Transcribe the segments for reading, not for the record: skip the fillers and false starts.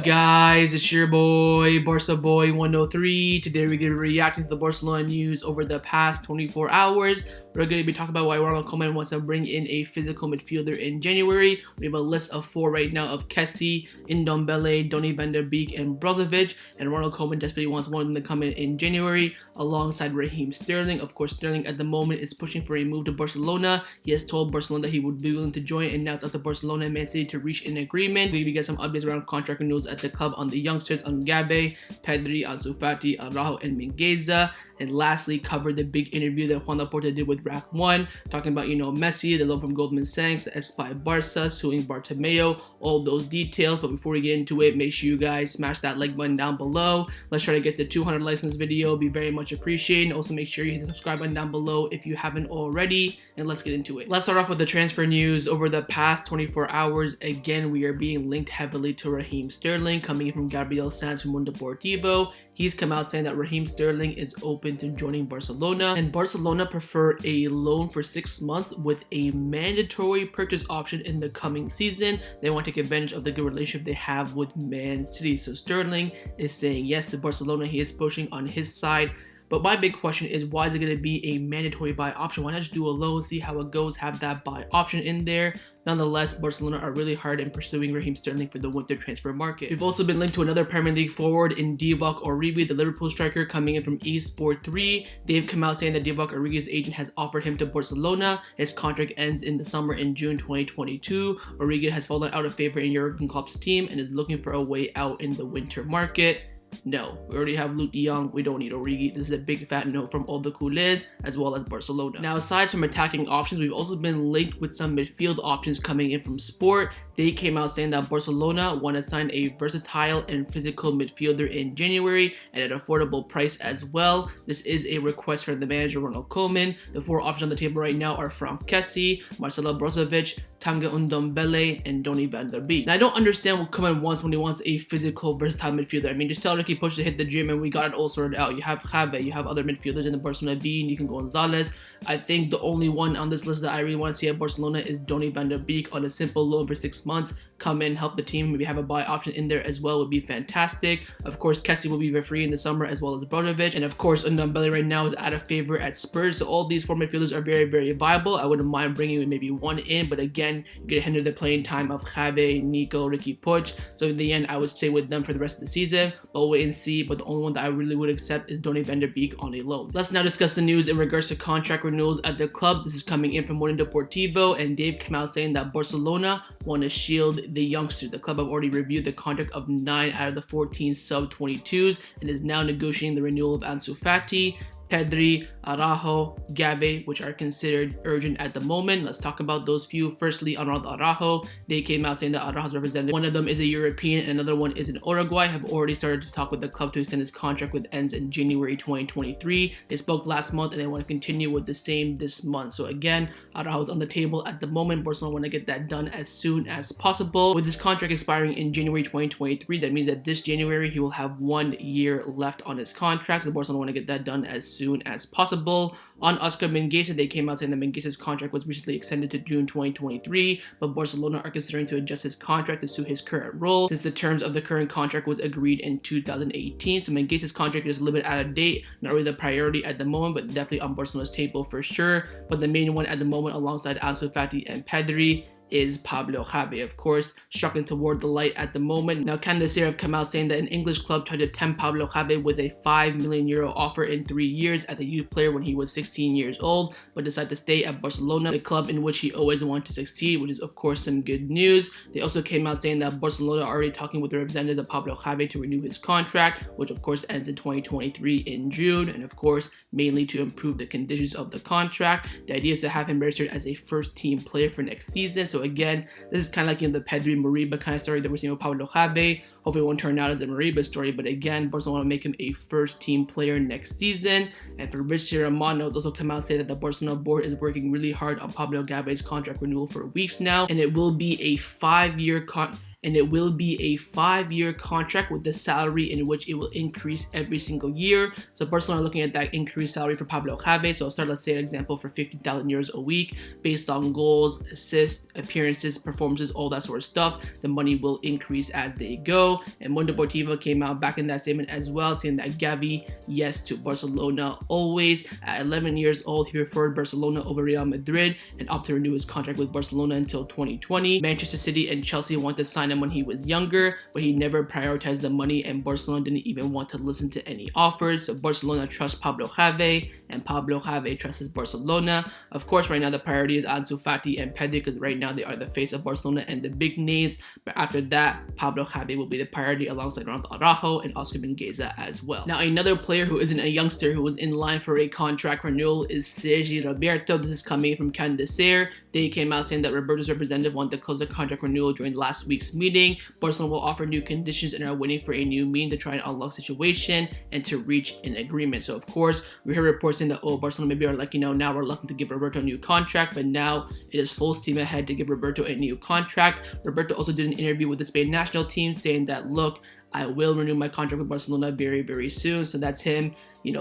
up, guys? It's your boy, Barca Boy 103. Today we're going to be reacting to the Barcelona news over the past 24 hours. We're going to be talking about why Ronald Koeman wants to bring in a physical midfielder in January. We have a list of 4 right now of Kessie, Ndombele, Beek, and Brozovic. And Ronald Koeman desperately wants one of them to come in January alongside Raheem Sterling. Of course, Sterling at the moment is pushing for a move to Barcelona. He has told Barcelona that he would be willing to join, and now it's up to Barcelona and Man City to reach an agreement. We get some updates around contract renewals at the club on the youngsters on Gavi, Pedri, Ansu Fati, Araujo, and Mingueza. And lastly, cover the big interview that Joan Laporta did with Rack 1, talking about, Messi, the loan from Goldman Sachs, Espai Barca, suing Bartomeu, all those details. But before we get into it, make sure you guys smash that like button down below. Let's try to get the 200 likes in this video. Be very much appreciated. Also, make sure you hit the subscribe button down below if you haven't already. And let's get into it. Let's start off with the transfer news. Over the past 24 hours, again, we are being linked heavily to Raheem Sterling, coming in from Gabriel Sanz from Mundo Deportivo. He's come out saying that Raheem Sterling is open to joining Barcelona, and Barcelona prefer a loan for 6 months with a mandatory purchase option in the coming season. They want to take advantage of the good relationship they have with Man City. So Sterling is saying yes to Barcelona. He is pushing on his side. But my big question is, why is it going to be a mandatory buy option? Why not just do a loan, see how it goes, have that buy option in there? Nonetheless, Barcelona are really hard in pursuing Raheem Sterling for the winter transfer market. We've also been linked to another Premier League forward in Divock Origi, the Liverpool striker, coming in from Esport 3. They've come out saying that Divock Origi's agent has offered him to Barcelona. His contract ends in the summer in June 2022. Origi has fallen out of favor in Jurgen Klopp's team and is looking for a way out in the winter market. No, we already have Luke de Jong. We don't need Origi. This is a big fat no from all the culés as well as Barcelona. Now, aside from attacking options, we've also been linked with some midfield options coming in from Sport. They came out saying that Barcelona want to sign a versatile and physical midfielder in January at an affordable price as well. This is a request from the manager Ronald Koeman. The 4 options on the table right now are from Kessie, Marcelo Brozovic, Tanga Ndombele, and Beek. Now, I don't understand what Koeman wants when he wants a physical, versatile midfielder. I mean, just tell Ricky Push to hit the gym and we got it all sorted out. You have Javi, you have other midfielders in the Barcelona B, and you can go Gonzalez. I think the only one on this list that I really want to see at Barcelona is Beek on a simple loan for 6 months. Come in, help the team, maybe have a buy option in there as well would be fantastic. Of course, Kessie will be for free in the summer as well as Brozovic. And of course, Ndombele right now is out of favor at Spurs. So all these 4 midfielders are very, very viable. I wouldn't mind bringing maybe one in, but again, you're going to hinder the playing time of Javi, Nico, Ricky Puig. So in the end, I would stay with them for the rest of the season. But we'll wait and see. But the only one that I really would accept is Beek on a loan. Let's now discuss the news in regards to contract renewals at the club. This is coming in from Mundo Deportivo, and Dave came out saying that Barcelona want to shield the youngsters. The club have already reviewed the contract of 9 out of the 14 sub-22s and is now negotiating the renewal of Ansu Fati, Pedri, Araujo, Gavi, which are considered urgent at the moment. Let's talk about those few. Firstly, on Ronald Araujo, they came out saying that Araujo's representative, one of them is a European and another one is in Uruguay, have already started to talk with the club to extend his contract, with ends in January 2023. They spoke last month and they want to continue with the same this month. So again, Araujo's on the table at the moment. Barcelona want to get that done as soon as possible. With his contract expiring in January 2023, that means that this January he will have 1 year left on his contract. So Barcelona want to get that done as soon as possible. On Oscar Mingueza, they came out saying that Mingueza's contract was recently extended to June 2023, but Barcelona are considering to adjust his contract to suit his current role, since the terms of the current contract was agreed in 2018. So Mingueza's contract is a little bit out of date, not really the priority at the moment, but definitely on Barcelona's table for sure. But the main one at the moment, alongside Ansu Fati and Pedri, is Pablo Gavi, of course, struggling toward the light at the moment. Now, Candace have come out saying that an English club tried to tempt Pablo Gavi with a €5 million offer in 3 years as a youth player when he was 16 years old, but decided to stay at Barcelona, the club in which he always wanted to succeed, which is of course some good news. They also came out saying that Barcelona are already talking with the representatives of Pablo Gavi to renew his contract, which of course ends in 2023 in June, and of course mainly to improve the conditions of the contract. The idea is to have him registered as a first team player for next season. So again, this is kind of like the Pedri Moriba kind of story that we're seeing with Pablo Gavi. Hopefully it won't turn out as a Moriba story, but again, Barcelona want to make him a first team player next season. And for Richie Romano, it's also come out and say that the Barcelona board is working really hard on Pablo Gavi's contract renewal for weeks now, and it will be a 5-year contract. and it will be a 5-year contract with the salary in which it will increase every single year. So Barcelona are looking at that increased salary for Pablo Gavi. So I'll start, let's say, an example for 50,000 euros a week based on goals, assists, appearances, performances, all that sort of stuff. The money will increase as they go. And Mundo Deportivo came out back in that statement as well, saying that Gavi, yes to Barcelona always. At 11 years old, he preferred Barcelona over Real Madrid and opted to renew his contract with Barcelona until 2020. Manchester City and Chelsea wanted to sign him when he was younger, but he never prioritized the money, and Barcelona didn't even want to listen to any offers. So Barcelona trusts Pablo Gavi, and Pablo Gavi trusts Barcelona. Of course, right now the priority is Ansu Fati and Pedri, because right now they are the face of Barcelona and the big names. But after that, Pablo Gavi will be the priority alongside Ronald Araujo and Oscar Mingueza as well. Now, another player who isn't a youngster who was in line for a contract renewal is Sergi Roberto. This is coming from Candecer. They came out saying that Roberto's representative wanted to close the contract renewal during last week's meeting. Barcelona will offer new conditions and are waiting for a new meeting to try and unlock the situation and to reach an agreement. So of course, we heard reports saying that, oh, Barcelona maybe are like, now we're looking to give Roberto a new contract, but now it is full steam ahead to give Roberto a new contract. Roberto also did an interview with the Spain national team saying that, look, I will renew my contract with Barcelona very, very soon. So that's him,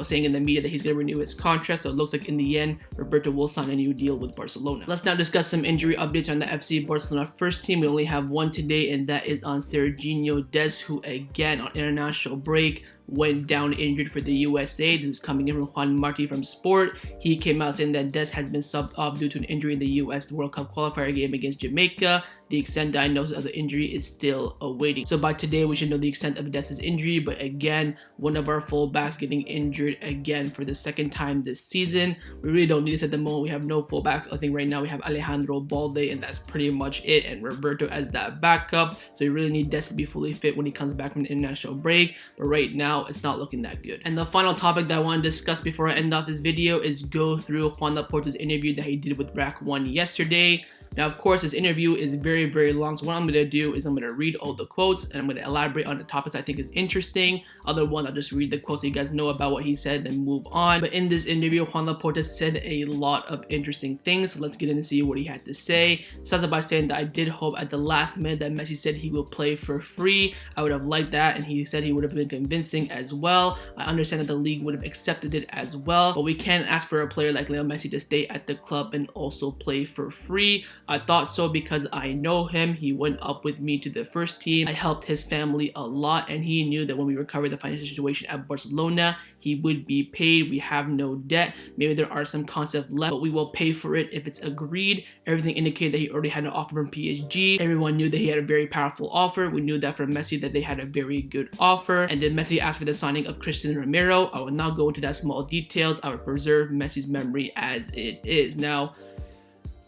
saying in the media that he's going to renew his contract. So it looks like in the end, Roberto will sign a new deal with Barcelona. Let's now discuss some injury updates on the FC Barcelona first team. We only have one today, and that is on Serginho Dest, who again on international break went down injured for the USA. This is coming in from Juan Marti from Sport. He came out saying that Dest has been subbed off due to an injury in the US World Cup qualifier game against Jamaica. The extent diagnosis of the injury is still awaiting. So by today, we should know the extent of Dest's injury. But again, one of our fullbacks getting injured again for the second time this season. We really don't need this at the moment. We have no fullbacks. I think right now we have Alejandro Balde, and that's pretty much it. And Roberto as that backup. So you really need Dest to be fully fit when he comes back from the international break. But right now, it's not looking that good. And the final topic that I want to discuss before I end off this video is go through Joan Laporta's interview that he did with Rack 1 yesterday. Now, of course, this interview is very, very long. So what I'm going to do is I'm going to read all the quotes and I'm going to elaborate on the topics I think is interesting. Other one, I'll just read the quotes so you guys know about what he said and move on. But in this interview, Joan Laporta said a lot of interesting things. So let's get in and see what he had to say. Starts by saying that I did hope at the last minute that Messi said he will play for free. I would have liked that, and he said he would have been convincing as well. I understand that the league would have accepted it as well, but we can't ask for a player like Lionel Messi to stay at the club and also play for free. I thought so because I know him. He went up with me to the first team. I helped his family a lot, and he knew that when we recovered the financial situation at Barcelona, he would be paid. We have no debt. Maybe there are some concepts left, but we will pay for it if it's agreed. Everything indicated that he already had an offer from PSG. Everyone knew that he had a very powerful offer. We knew that from Messi that they had a very good offer. And then Messi asked for the signing of Christian Romero. I will not go into that small details. I will preserve Messi's memory as it is. Now,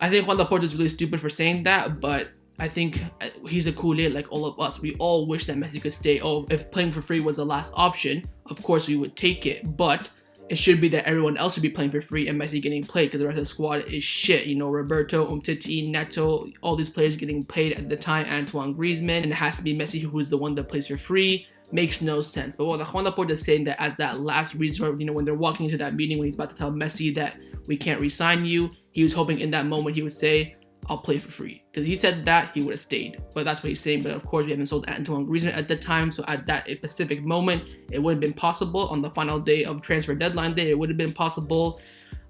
I think Joan Laporta is really stupid for saying that, but I think he's a Kool-Aid like all of us. We all wish that Messi could stay. Oh, if playing for free was the last option, of course we would take it. But it should be that everyone else should be playing for free and Messi getting played, because the rest of the squad is shit. Roberto, Umtiti, Neto, all these players getting paid at the time, Antoine Griezmann, and it has to be Messi who is the one that plays for free. Makes no sense. But the Joan Laporta is saying that as that last resort, when they're walking into that meeting when he's about to tell Messi that we can't re-sign you, he was hoping in that moment he would say, I'll play for free. Because he said that, he would have stayed. But that's what he's saying. But of course, we haven't sold Antoine Griezmann at the time. So at that specific moment, it would have been possible. On the final day of transfer deadline day, it would have been possible.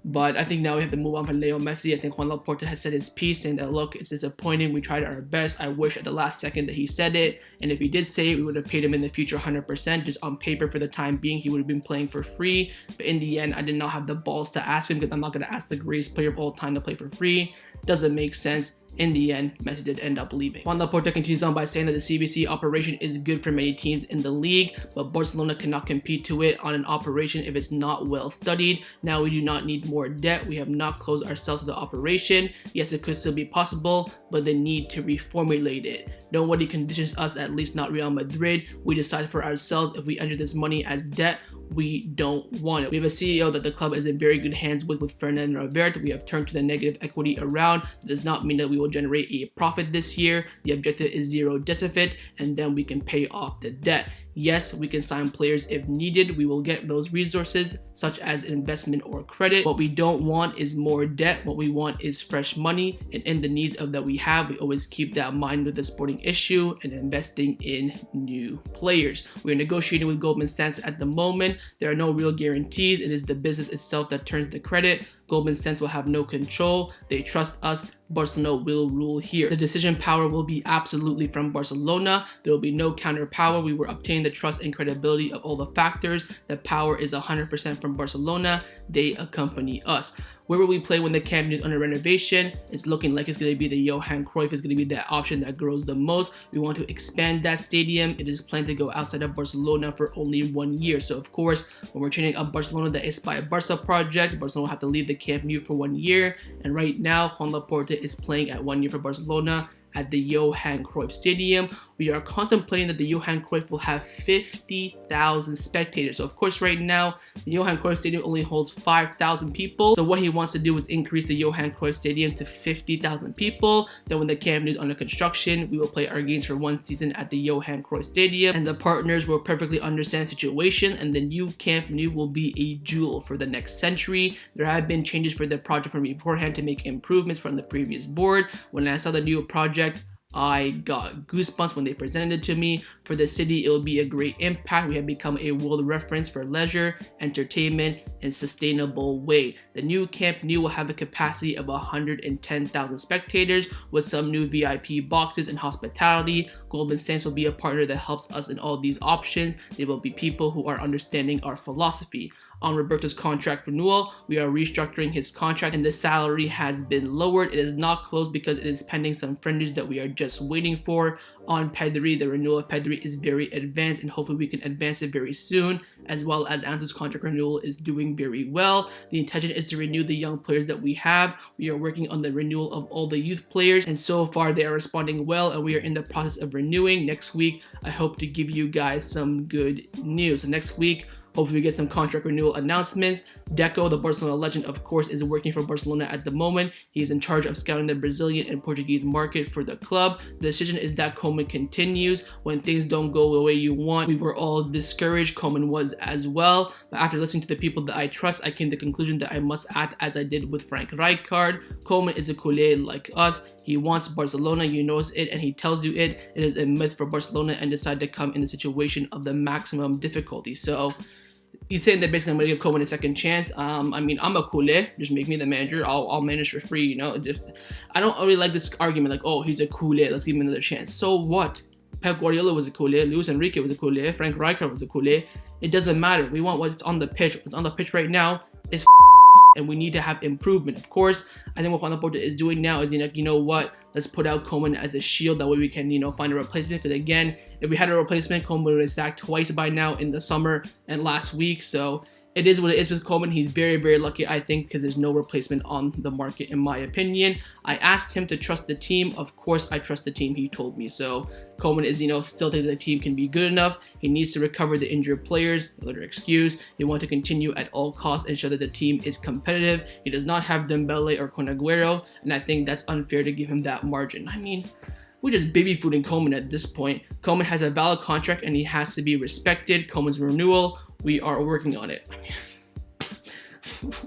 But I think now we have to move on from Leo Messi. I think Joan Laporta has said his piece, saying that, look, it's disappointing. We tried our best. I wish at the last second that he said it. And if he did say it, we would have paid him in the future 100%. Just on paper for the time being, he would have been playing for free. But in the end, I did not have the balls to ask him, because I'm not going to ask the greatest player of all time to play for free. Doesn't make sense. In the end, Messi did end up leaving. Joan Laporta continues on by saying that the CBC operation is good for many teams in the league, but Barcelona cannot compete to it on an operation if it's not well studied. Now we do not need more debt. We have not closed ourselves to the operation. Yes, it could still be possible, but they need to reformulate it. Nobody conditions us, at least not Real Madrid. We decide for ourselves if we enter this money as debt. We don't want it. We have a CEO that the club is in very good hands with Fernando Robert. We have turned to the negative equity around. That does not mean that we will generate a profit this year. The objective is zero deficit, and then we can pay off the debt. Yes, we can sign players if needed. We will get those resources, such as investment or credit. What we don't want is more debt. What we want is fresh money. And in the needs of that we have, we always keep that in mind with the sporting issue and investing in new players. We're negotiating with Goldman Sachs at the moment. There are no real guarantees. It is the business itself that turns the credit. Goldman Sachs will have no control. They trust us. Barcelona will rule here. The decision power will be absolutely from Barcelona. There will be no counter power. We will obtain the trust and credibility of all the factors. The power is 100% from Barcelona. They accompany us. Where will we play when the Camp Nou is under renovation? It's looking like it's going to be the Johan Cruyff. It's going to be that option that grows the most. We want to expand that stadium. It is planned to go outside of Barcelona for only 1 year. So of course, when we're training up Barcelona, the Espai Barca project, Barcelona will have to leave the Camp Nou for 1 year. And right now, Joan Laporta is playing at 1 year for Barcelona at the Johan Cruyff Stadium. We are contemplating that the Johan Cruyff will have 50,000 spectators. So of course right now, the Johan Cruyff Stadium only holds 5,000 people. So what he wants to do is increase the Johan Cruyff Stadium to 50,000 people. Then when the Camp Nou is under construction, we will play our games for 1 season at the Johan Cruyff Stadium. And the partners will perfectly understand the situation, and the new Camp Nou will be a jewel for the next century. There have been changes for the project from beforehand to make improvements from the previous board. When I saw the new project, I got goosebumps when they presented it to me. For the city, it will be a great impact. We have become a world reference for leisure, entertainment, and sustainable way. The new Camp Nou will have a capacity of 110,000 spectators with some new VIP boxes and hospitality. Goldman Sachs will be a partner that helps us in all these options. They will be people who are understanding our philosophy. On Roberto's contract renewal, we are restructuring his contract and the salary has been lowered. It is not closed because it is pending some fringes that we are just waiting for. On Pedri, the renewal of Pedri is very advanced and hopefully we can advance it very soon, as well as Ansu's contract renewal is doing very well. The intention is to renew the young players that we have. We are working on the renewal of all the youth players and so far they are responding well and we are in the process of renewing. Next week, I hope to give you guys some good news. So next week, hopefully we get some contract renewal announcements. Deco, the Barcelona legend, of course, is working for Barcelona at the moment. He is in charge of scouting the Brazilian and Portuguese market for the club. The decision is that Koeman continues. When things don't go the way you want, we were all discouraged. Koeman was as well. But after listening to the people that I trust, I came to the conclusion that I must act as I did with Frank Rijkaard. Koeman is a culé like us. He wants Barcelona, you knows it, and he tells you it. It is a myth for Barcelona and decide to come in the situation of the maximum difficulty. So he's saying that basically I'm going to give Koeman a second chance. I mean, I'm a culé. Just make me the manager. I'll manage for free, you know. I don't really like this argument like, oh, he's a culé. Let's give him another chance. So what? Pep Guardiola was a culé. Luis Enrique was a culé. Frank Rijkaard was a culé. It doesn't matter. We want what's on the pitch. What's on the pitch right now is and we need to have improvement. Of course, I think what Ronald Araujo is doing now is, you know what, let's put out Koeman as a shield. That way we can, find a replacement. Because again, if we had a replacement, Koeman would have been sacked twice by now in the summer and last week. So it is what it is with Koeman. He's very, very lucky, I think, because there's no replacement on the market, in my opinion. I asked him to trust the team. Of course, I trust the team. He told me so. Koeman is, still thinking the team can be good enough. He needs to recover the injured players. Another excuse. They want to continue at all costs and show that the team is competitive. He does not have Ndombele or Conaguero, and I think that's unfair to give him that margin. I mean, we're just baby fooding Koeman at this point. Koeman has a valid contract and he has to be respected. Koeman's renewal, we are working on it. I mean,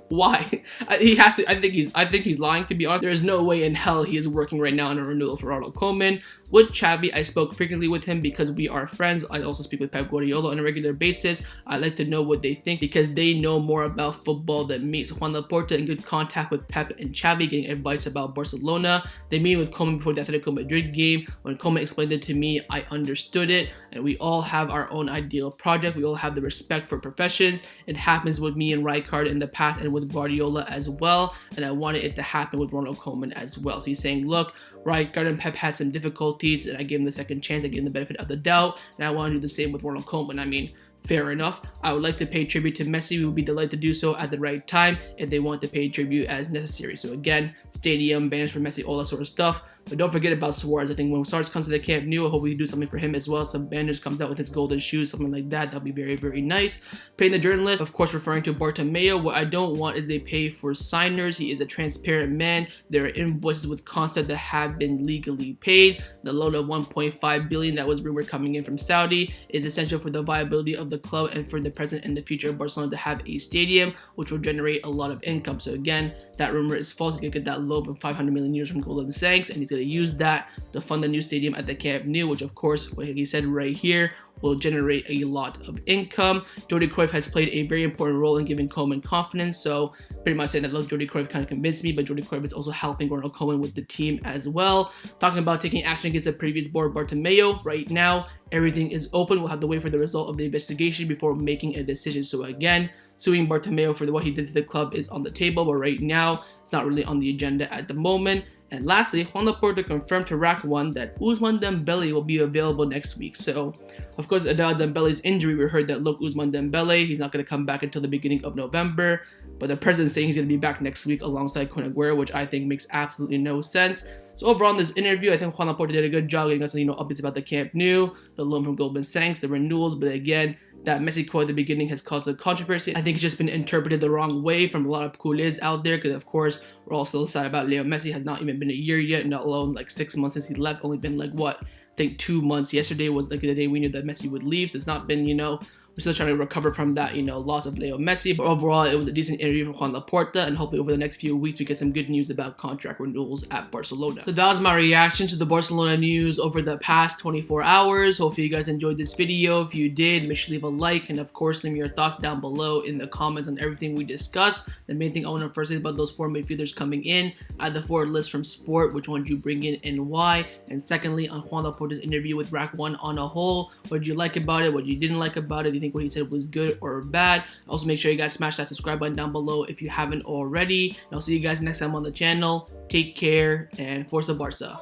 why? He has to. I think he's lying, to be honest. There is no way in hell he is working right now on a renewal for Ronald Koeman. With Xavi, I spoke frequently with him because we are friends. I also speak with Pep Guardiola on a regular basis. I like to know what they think because they know more about football than me. So Joan Laporta in good contact with Pep and Xavi, getting advice about Barcelona. They meet with Koeman before the Atletico Madrid game. When Koeman explained it to me, I understood it. And we all have our own ideal project. We all have the respect for professions. It happens with me and Rijkaard in the past and with Guardiola as well. And I wanted it to happen with Ronald Koeman as well. So he's saying, look, Rijkaard and Pep had some difficulties and I gave him the second chance. I gave him the benefit of the doubt. And I want to do the same with Ronald Koeman. I mean, fair enough. I would like to pay tribute to Messi. We would be delighted to do so at the right time if they want to pay tribute as necessary. So again, stadium, banners for Messi, all that sort of stuff. But don't forget about Suarez. I think when Suarez comes to the Camp Nou, I hope we do something for him as well. Some banners comes out with his golden shoes, something like that. That'll be very, very nice. Paying the journalist, of course, referring to Bartomeu. What I don't want is they pay for signers. He is a transparent man. There are invoices with concept that have been legally paid. The loan of 1.5 billion that was rumored coming in from Saudi is essential for the viability of the club and for the present and the future of Barcelona to have a stadium, which will generate a lot of income. So again, that rumor is false. He's gonna get that loan of 500 million euros from Goldman Sachs, and he's gonna use that to fund the new stadium at the Camp Nou, which of course, what he said right here, will generate a lot of income. Jordi Cruyff has played a very important role in giving Koeman confidence, so pretty much saying that, look, Jordi Cruyff kind of convinced me, but Jordi Cruyff is also helping Ronald Koeman with the team as well. Talking about taking action against the previous board, Bartomeu, right now, everything is open. We'll have to wait for the result of the investigation before making a decision. So again, suing Bartomeu for what he did to the club is on the table, but right now, it's not really on the agenda at the moment. And lastly, Joan Laporta confirmed to Rack 1 that Ousmane Dembele will be available next week. So, of course, about Dembele's injury, we heard that, look, Ousmane Dembele, he's not going to come back until the beginning of November. But the president's saying he's going to be back next week alongside Kun Aguero, which I think makes absolutely no sense. So overall in this interview, I think Joan Laporta did a good job getting us, updates about the Camp Nou, the loan from Goldman Sachs, the renewals. But again, that Messi quote at the beginning has caused a controversy. I think it's just been interpreted the wrong way from a lot of culés out there, because of course we're all still sad about Leo Messi. Has not even been a year yet, not alone like 6 months since he left. Only been like what, I think 2 months. Yesterday was like the day we knew that Messi would leave, so it's not been, we're still trying to recover from that, loss of Leo Messi. But overall, it was a decent interview from Joan Laporta, and hopefully over the next few weeks we get some good news about contract renewals at Barcelona. So that was my reaction to the Barcelona news over the past 24 hours. Hopefully you guys enjoyed this video. If you did, make sure to leave a like, and of course leave me your thoughts down below in the comments on everything we discussed. The main thing I want to first say about those 4 midfielders coming in, add the forward list from Sport, which one did you bring in and why? And secondly, on Joan Laporta's interview with Rack 1 on a whole, what did you like about it? What you didn't like about it? Do you think what he said was good or bad? Also, make sure you guys smash that subscribe button down below if you haven't already. And I'll see you guys next time on the channel. Take care, and Forza Barca.